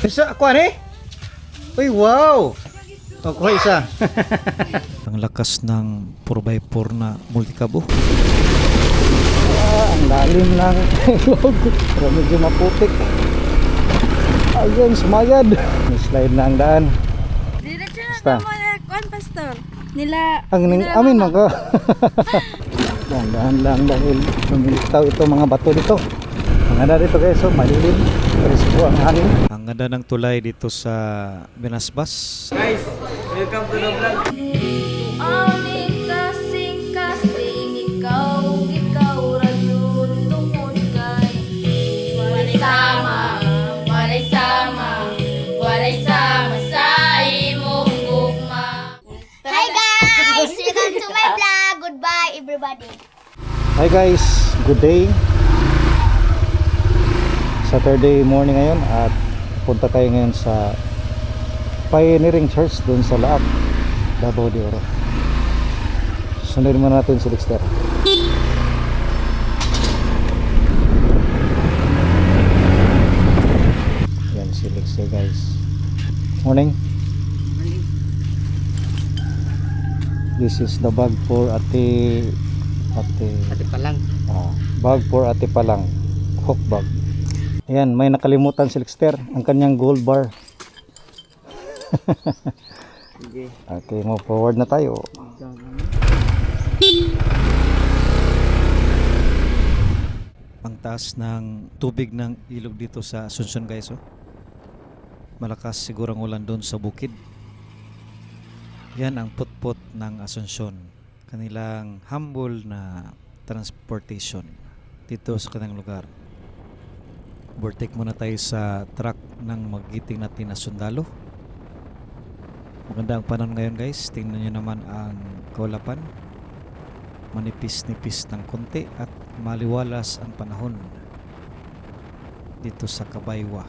Isa, ako ano eh? Uy, wow! O, kuha isa. Ang lakas ng 4x4 na multicab. Ang lalim ng ilog. Pero medyo maputik. Ayun, sumayad. May slide na ang daan. Diretso na mo na kuan pastor. Nila Amin man ko. Dahan lang dahil lumilitaw ito mga bato dito. Ang ganda dito guys, so malilim. Risiko ang hangin. Ang ganda ng tulay dito sa Binasbas. Guys, welcome to the vlog. Amin kasing ikaw ra yun tungod kay walay sama sa imong gugma. Hi guys! Welcome to my vlog! Goodbye everybody! Hi guys, good day. Saturday morning ngayon at punta tayo ngayon sa Pioneering Church doon sa Laak, Davao de Oro. Sunodin muna natin si Dexter. Yan si Dexter guys. Morning. This is the bag for Ate Palang. bag for Ate Palang, hook bag. Ayan, may nakalimutan si Dexter, ang kanyang gold bar. Okay. Okay, move forward na tayo. Ang taas ng tubig ng ilog dito sa Asuncion guys, oh. Malakas siguro ang ulan doon sa bukid. Yan ang putput ng Asuncion, kanilang humble na transportation dito sa kanilang lugar. Overtake muna tayo sa truck ng magiting natin na sundalo. Maganda ang panahon ngayon guys. Tingnan nyo naman ang kaulapan. Manipis-nipis ng konti at maliwalas ang panahon dito sa Kabaywa.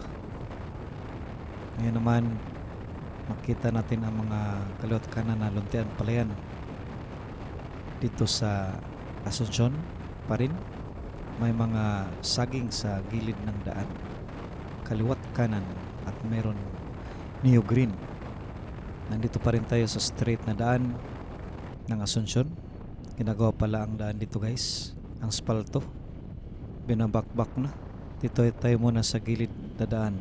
Ngayon naman makita natin ang mga kaliwat kanan na luntian palayan dito sa Asuncion pa rin. May mga saging sa gilid ng daan, kaliwat kanan, at meron neo green. Nandito pa rin tayo sa straight na daan ng Asuncion. Ginagawa pala ang daan dito guys, ang spalto binabakbak na. Dito tayo muna sa gilid na daan.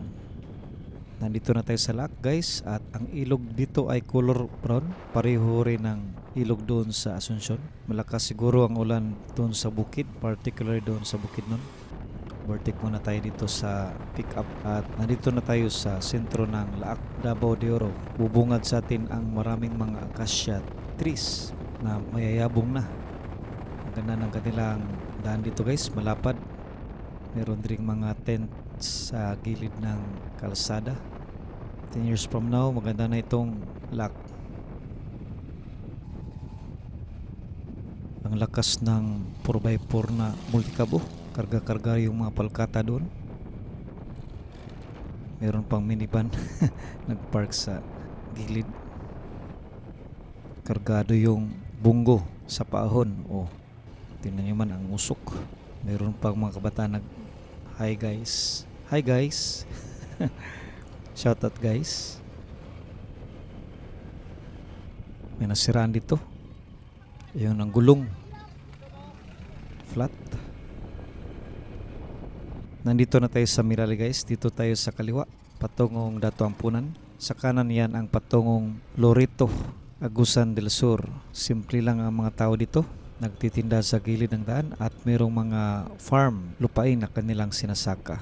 Nandito na tayo sa Laak guys, at ang ilog dito ay color brown, pareho rin ng ilog doon sa Asuncion. Malakas siguro ang ulan doon sa bukid, particularly doon sa bukid nun. Overtake muna tayo dito sa pick up at nandito na tayo sa sentro ng Laak, Davao de Oro. Bubungad sa atin ang maraming mga acacia trees na mayayabong na. Ang ganda ng kanilang daan dito guys, malapad. Meron ding mga tent sa gilid ng kalsada. 10 years from now, maganda na itong Laak. Ang lakas ng 4x4 na multicab, karga-karga yung mga palkata doon. Meron pang minivan nagpark sa gilid. Kargado yung bunggo sa paahon. Oh, tingnan nyo man ang usok. Meron pang mga kabataan nag hi guys. Hi guys. Shout out guys. May nasiraan dito. Yun ang gulong. Flat. Nandito na tayo sa Mirali guys. Dito tayo sa kaliwa, patungong Dato Ampunan. Sa kanan yan ang patungong Loreto, Agusan del Sur. Simple lang ang mga tao dito. Nagtitinda sa gilid ng daan at mayroong mga farm, lupain na kanilang sinasaka.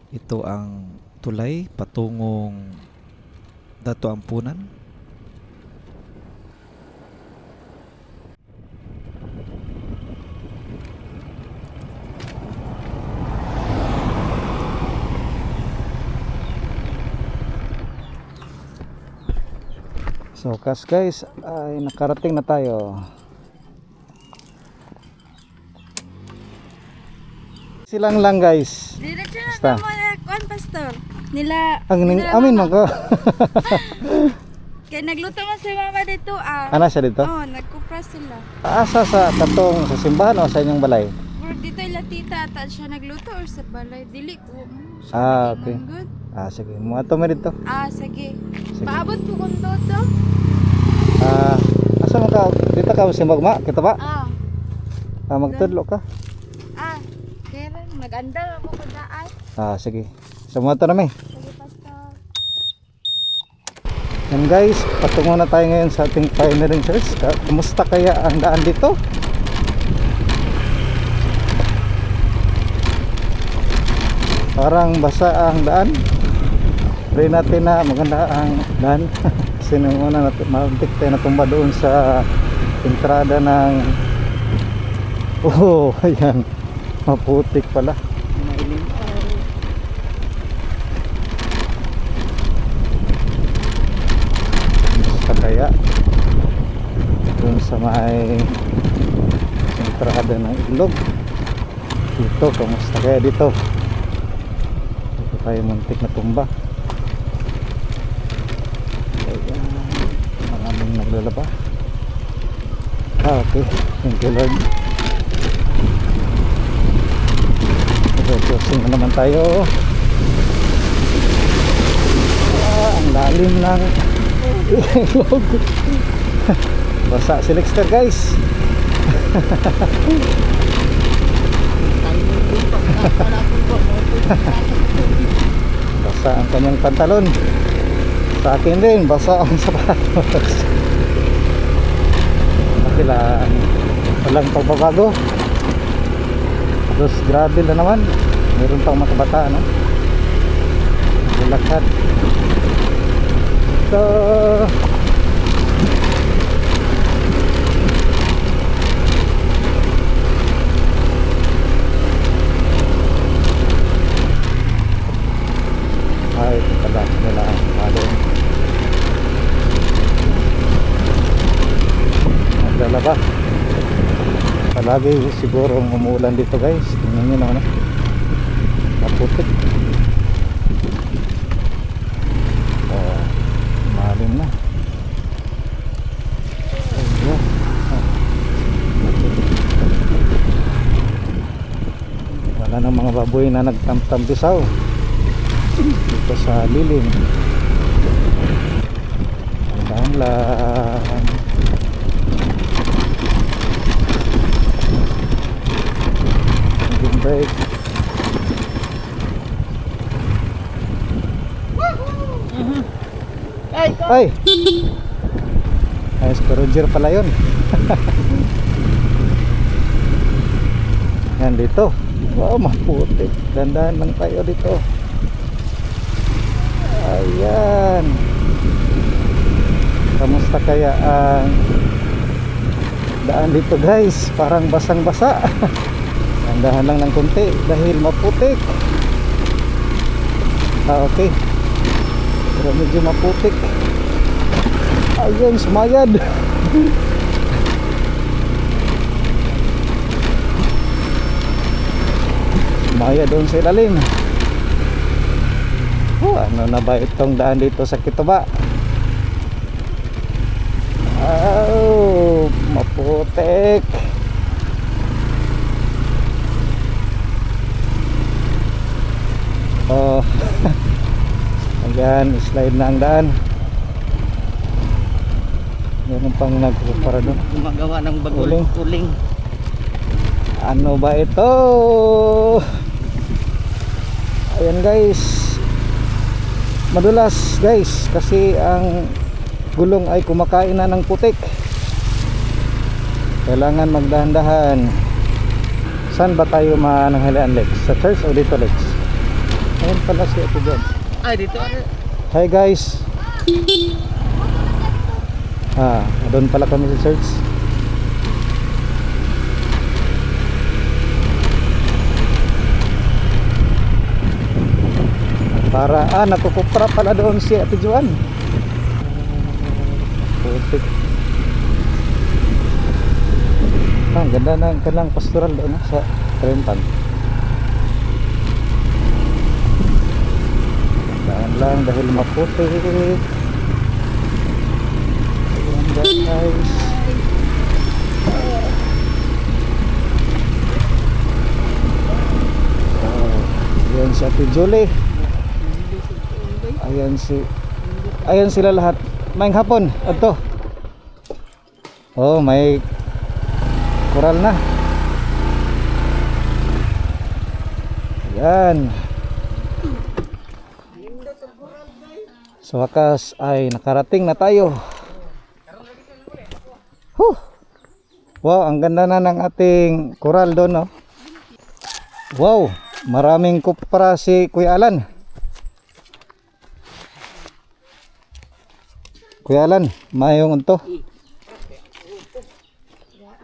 Ito ang tulay patungong Dato Ampunan. So kas guys, ay nakarating na tayo. Silang lang guys. Diretso Basta. na mo na kuan pastor. Nila Amin man ko. kay nagluto man si mama dito Ana siya dito? Oh, nagkupra sila. Asa sa katong sa simbahan o sa inyong balay? Siguro dito ila tita ata siya nagluto or sa balay. Dili ko. Siya Ah, okay. nag-ingon good. Sige. Mga to dito. Sige. Sige. Paabot po kung todo. Asa mo ka? Dito ka si Magma? Kita ba? Magtudlo ka? Kaya lang, mag-andal ako ko daan. Sige. Sa mga to namin. Sige, pastor. Yan guys, patungo na tayo ngayon sa ating pioneering church. Kumusta kaya ang daan dito? Parang basa ang daan. Pray natin na maganda ang daan. Kasi nung una mauntik tayo natumba doon sa entrada ng ayan, maputik pala. Basta kaya doon sa may entrada ng ilog dito, kamusta kaya dito? Dito tayo muntik na tumba. Ayan, maraming naglalaba. Okay, thank you Lord. Crossing na naman tayo. Ang lalim ng ilog. Basa si Lexter guys. Basa ang kanyang pantalon. Sa akin din, basa ang sapatos. Walang pagbabago. Tapos grabe na naman. Meron pang mga kabataan, no? Lakad. So ito pala nila ang palo. Naglalaba. Palagi siguro umuulan dito guys. Tingnan nyo naman, maputik. Malim na. Ayun. Wala ng mga baboy na nagtamtambisaw dito sa lilim. Dahan lang. Break. Ay! Ayos ko Roger pala yun. Yan dito. Wow, maputi. Dandahan lang tayo dito. Ayan. Kamusta kaya ang daan dito guys? Parang basang basa. Dandahan lang ng konti dahil maputik. Okay. Pero medyo maputik. Ayun, sumayad. Sumayad doon sa ilalim. Ano na ba itong daan dito sa Kituba? Maputik. Ayan, slide na ang daan. Meron pang nagpapara doon. Gumagawa ng Uling. uling. Ano ba ito? Ayan guys, madulas guys kasi ang gulong ay kumakain na ng putik. Kailangan magdahan-dahan. Saan ba tayo mananghalian, Lex? Sa church o dito, Lex? Ayan pala si Ate John. Ay, dito. Hi guys. Doon pala kami sa church. Para nakukupra pala doon si Ate Joan. Putik. Ang ganda ng kanilang pastoral doon sa Trempan. Daan lang dahil maputik. Ayan guys. Ayan si Ate Julie. Ayan sila lahat. Maayong hapon. Adto. Oh, may koral na. Ayan. Sa wakas ay nakarating na tayo. Huh. Wow, ang ganda na ng ating koral doon, no? Wow, maraming kupra si Kuya Alan. Kuya Alan, mayong unto.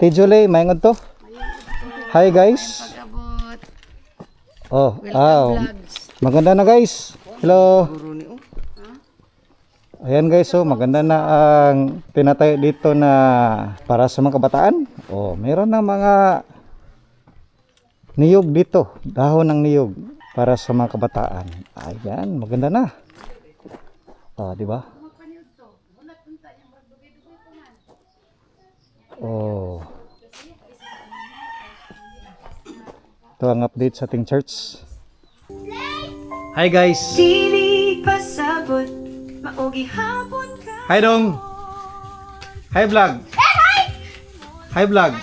Tijole, mayong unto. Hi guys. Oh, maganda na guys. Hello. Ayan guys, so maganda na ang tinatayo dito na para sa mga kabataan. Oh, meron na mga niyog dito, dahon ng niyog para sa mga kabataan. Ayan, maganda na. Oh, di ba? Oh. Ito ang update sa ating church. Hi guys. Dili pasabot, maogi hapon ka. Hi dong. Hi vlog. Hi vlog.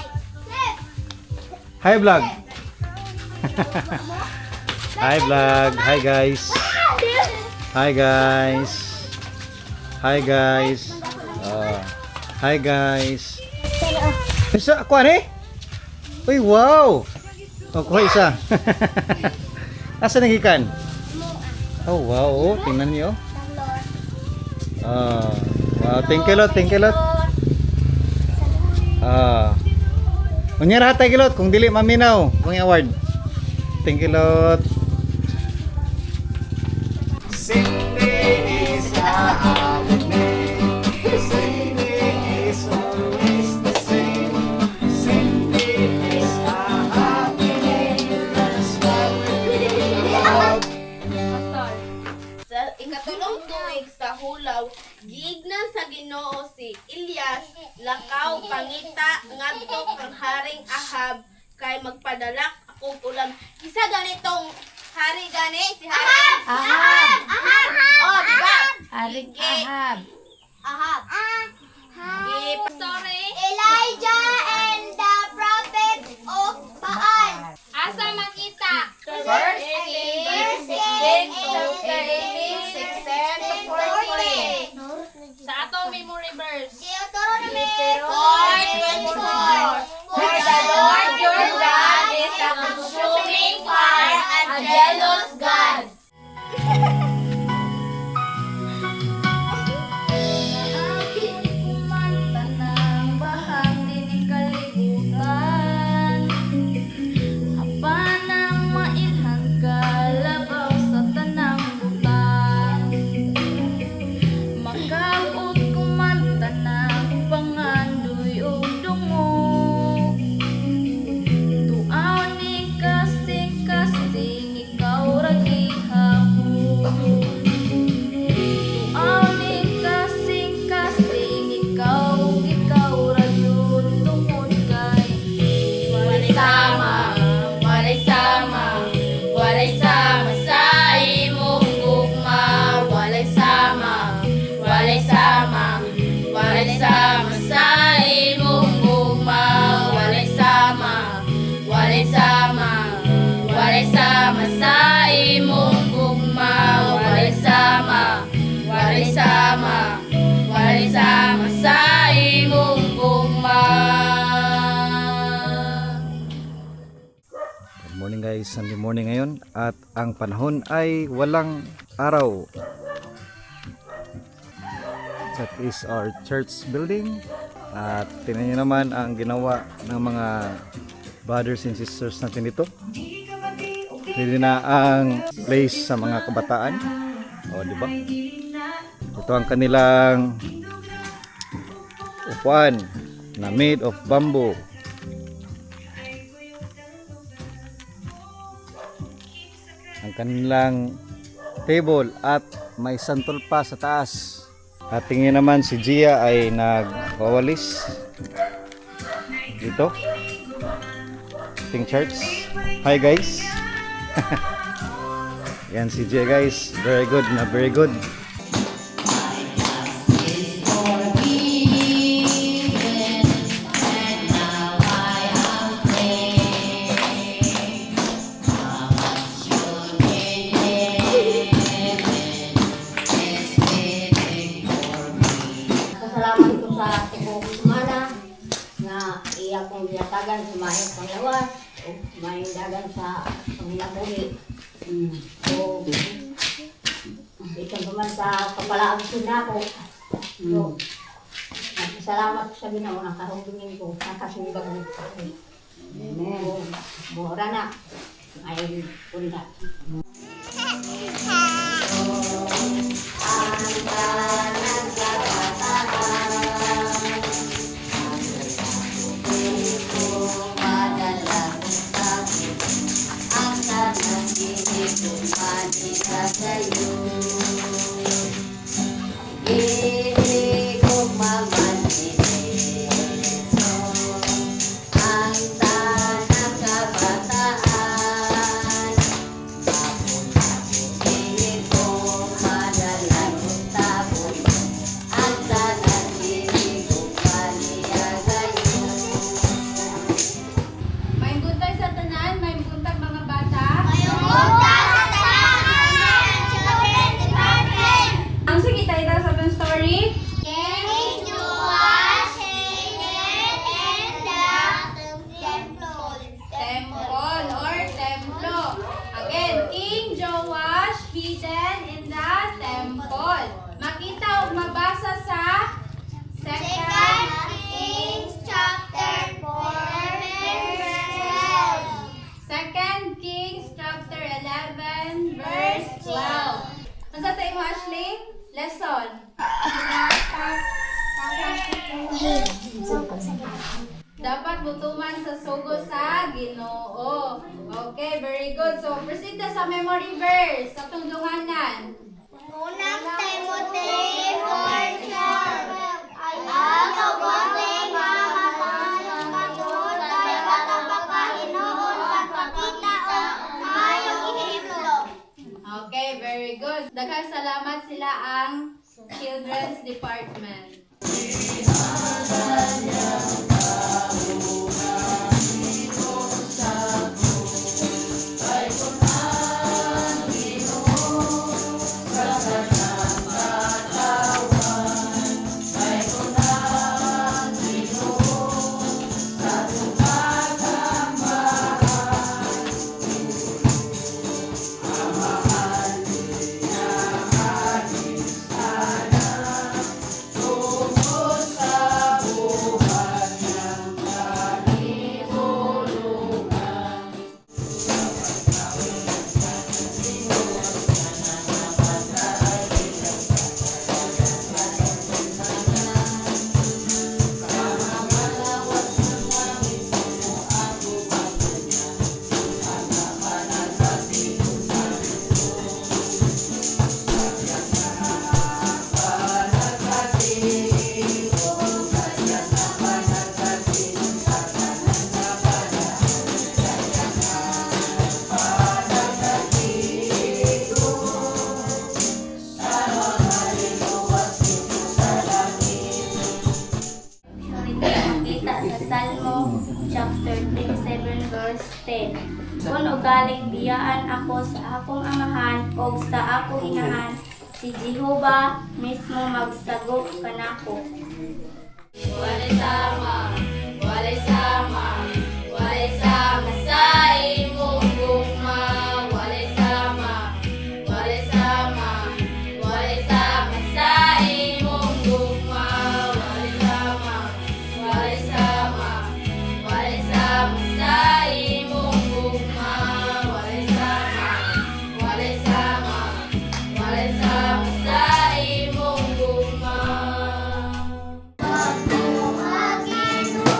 Hi vlog. Hi vlog. Hi guys. Hi guys. Hi guys. Hi guys. Isa ako ani? Uy, wow. Oh, kuha isa. Asa nagikan? Oh, wow. Oh, tingnan niyo. Wow, thank you lot, thank you lot. Unya ra tay kilot kung dili maminaw kung award. Thank you lot. Cindy is a holiday. Cindy is always the same. Cindy is a holiday. That's why we love. Sa ikatulong tuig sa hulaw, giignan sa Ginoo si Elias, lakaw pangita ngadto kang haring Ahab kay magpadalak akong ulam. Kisa ganitong hari gani si Haring Ahab. Oh, diba? Haring Sige. Ahab. Sorry. Elijah and the prophets of Baal. Asa makita? Verse 6 chapter 18, 6 to 14. Sa atong memory verse. Deuteronomy 4:24. For the Lord your God is a consuming fire, a jealous God. Good morning guys, Sunday morning ngayon at ang panahon ay walang araw. That is our church building at tingnan nyo naman ang ginawa ng mga brothers and sisters natin dito. Pwede na ang place sa mga kabataan. O, di ba? Ito ang kanilang upuan na made of bamboo. Ang kanilang table at may santol pa sa taas. At tingin naman si Gia ay nagwawalis dito. Ting church. Hi guys. Yan si Jay guys. Very good na very good. Pasalamat ko sa tibok mana nga iya kong binatagan sa mayong panglawas o mayong dagan sa panglabuhi. So, ito naman sa kapalaang sinako. So, salamat sa Ginoo na karugingin ko, nakasundag ko. Amen. Mura na. Ay, punta. May buntag sa tanan, may buntag mga bata. Ang sige tayo sa atong story. Temple or templo. Again, King Joash hidden in the temple. Makita o mabasa sa Second Kings chapter 11 verse 12. Ano sa tayo mo, Ashley? Lesson. Dapat butuman sa sugo sa Ginoo. Okay, very good. So, proceed na sa memory verse sa tungdunganan. Unang Timothy 4:12. Ang kabuting mamamalang katulad ay katapakahinoon pagpakita o mayong ihiplo. Okay, very good. Daghang salamat sila ang Children's Department. Salmo chapter 37 verse 10. Kung ugaling biyaan ako sa akong amahan o sa akong inahan, si Jehovah mismo magsagop kanako. Walay sama sa imong gugma. Walay sama sa imong gugma. Walay sama sa imong gugma. Walay sama sa imong gugma. Pagbuhagin mo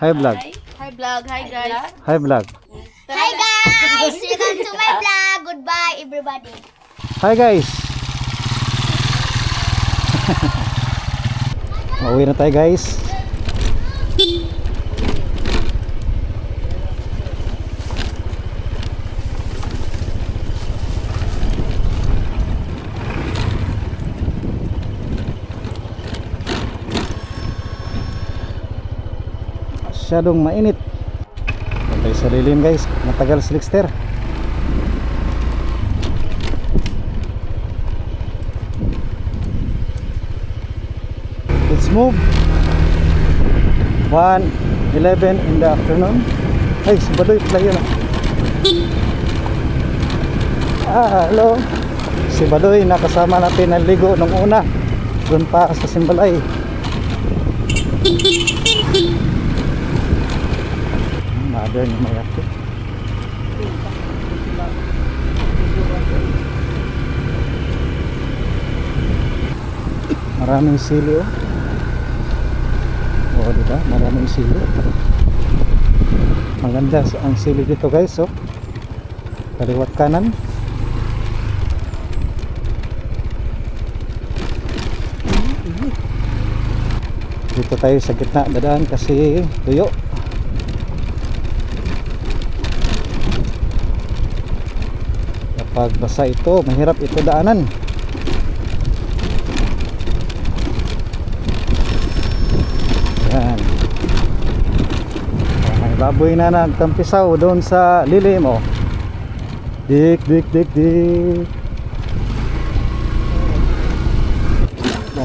Hi vlog. Hi vlog. Hi guys. Hi vlog. Hi guys! Welcome to my vlog. Goodbye, everybody. Hi guys. Pauwi na tayo guys. Masyadong mainit. Pantay sa lilim guys. Matagal si Lixter. Let's move. 1:11 in the afternoon. Ay, si Badoy pala yun. Hello. Si Badoy nakasama natin ng ligo nung una. Doon pa sa Simbalay. Mother ni Mayaki. Maraming sili oh. Oh, diba? Maraming sili. Maganda ang sili dito guys oh. Kaliwat kanan. Dito tayo sa gitna dadaan kasi tuyo. Kapag basa ito, mahirap ito daanan. Yan. May baboy na nagtampisaw doon sa lilim oh. Dik dik dik dik.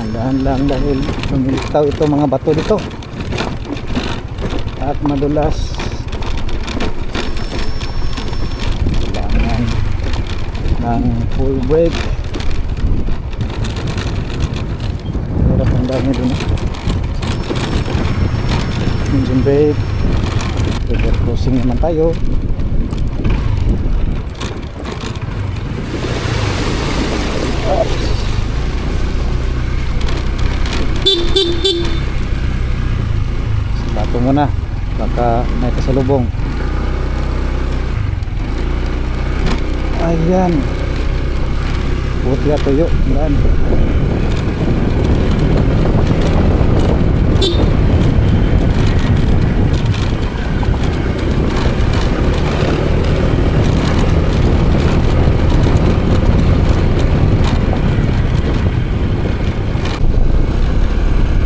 Dahan lang dahil lumilitaw ito mga bato dito at madulas. Kailangan ng full brake. Hirap ang dami dun engine brake. River crossing naman tayo. Bato muna baka may kasalubong. Ayan, puti at tuyo dan.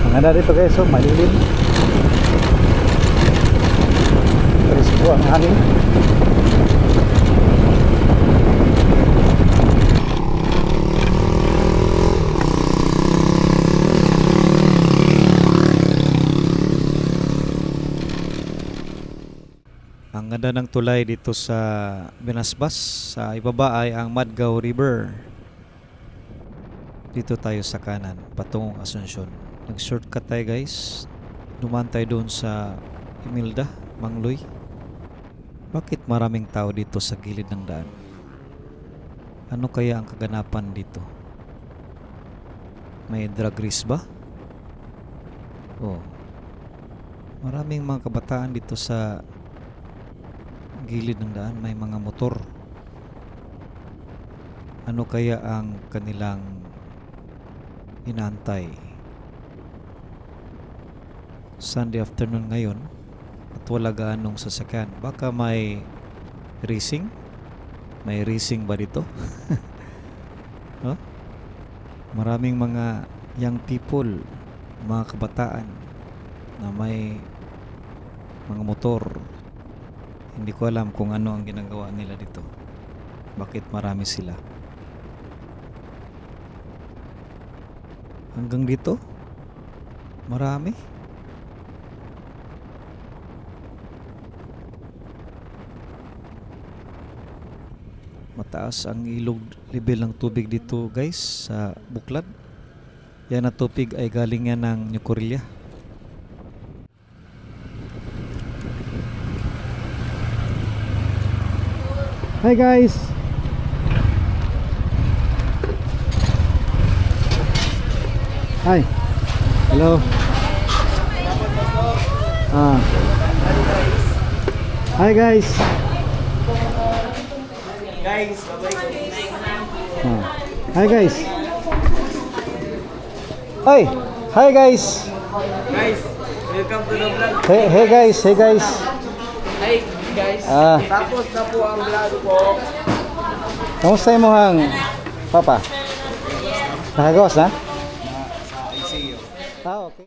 Ang ganda dito guys, so malilim. Risiko ang hangin. Ang ganda ng tulay dito sa Binasbas. Sa ibaba ay ang Madgaw River. Dito tayo sa kanan, patungong Asuncion. Nag-shortcut tayo guys. Dumaan tayo doon sa Imelda, Mangloy. Bakit maraming tao dito sa gilid ng daan? Ano kaya ang kaganapan dito? May drug race ba? Oh. Maraming mga kabataan dito sa gilid ng daan. May mga motor. Ano kaya ang kanilang inaantay? Sunday afternoon ngayon at wala gaanong sasakyan. Baka may racing? May racing ba dito? Huh? Maraming mga young people, mga kabataan na may mga motor. Hindi ko alam kung ano ang ginagawa nila dito. Bakit marami sila? Hanggang dito? Marami? Mataas ang ilog level ng tubig dito guys sa Buklad. Yan na tubig ay galing yan ng New Corelia. Hi guys. Hi. Hello. Ah. Hi guys. Guys, bye-bye. Ah. Hi guys. Hey, hi guys. Guys, welcome to the vlog. Hey guys, hey guys. Hi guys. Ah, Tapos na po ang vlog po. kamusta mo hang papa? Nakagawas na? Sa ICU. Ah, okay.